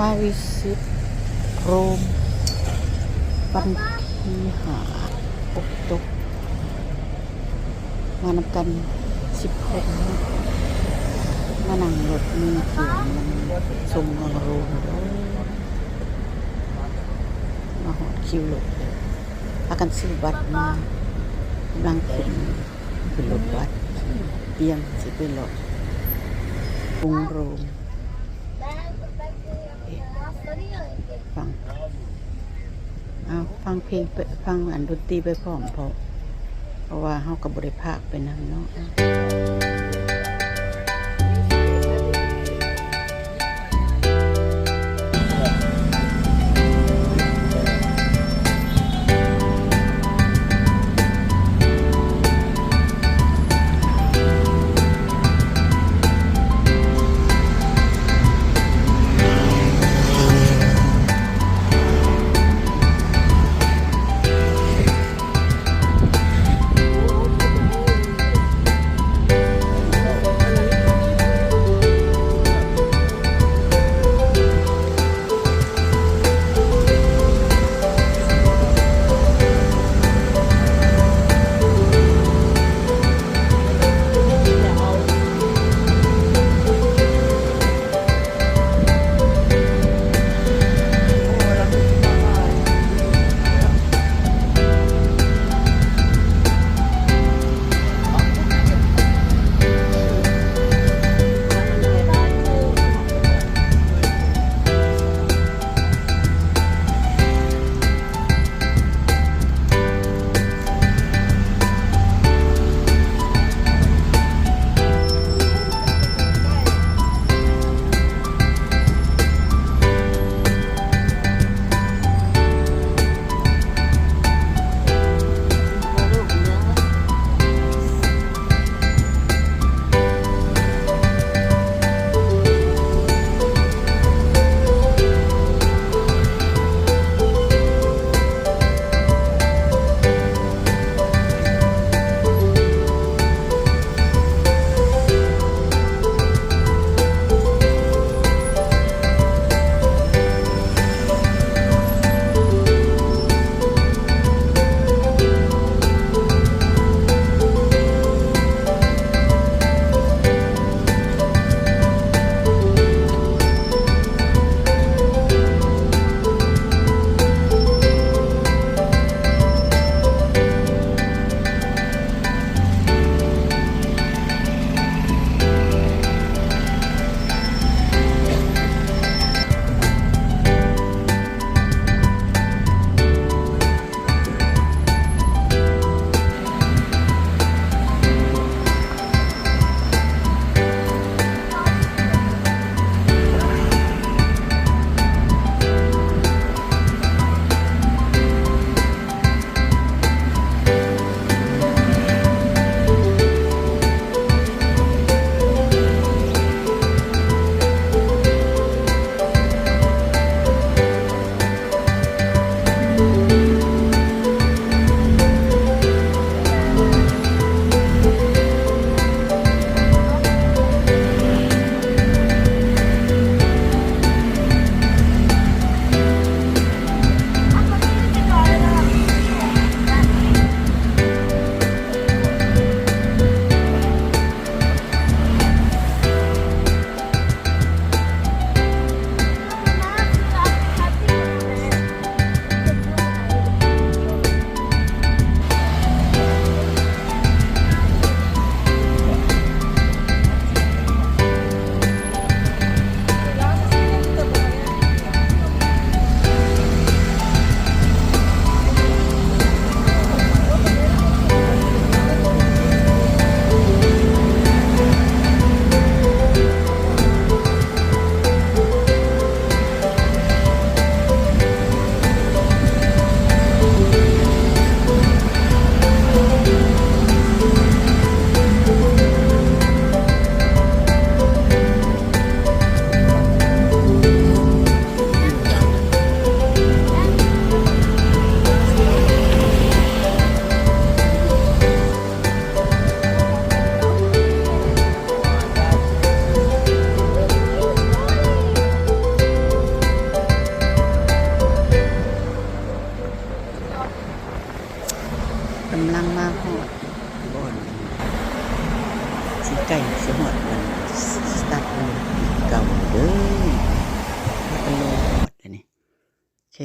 มาวิสิตโรมวันที่5 ตุลาคมมานำกัน10 คนมานั่งรถมีเขียนชมของโรมมาหอดคิวรถเลยพากันซื้อบัตรมานั่งขึ้นรถบัตรเตรียมสิไปหลอกกรุงโรมฟังเพลงไปฟังดนตรีไปพร้อมเพราะว่าเฮากับบริภาคไปนำเนาะ กำลังมาฮอดบ่อนสิไก่สิฮอดมันสตาร์ทเก่าเด้อแล้วก็โลฮอดเลยนี่โอเค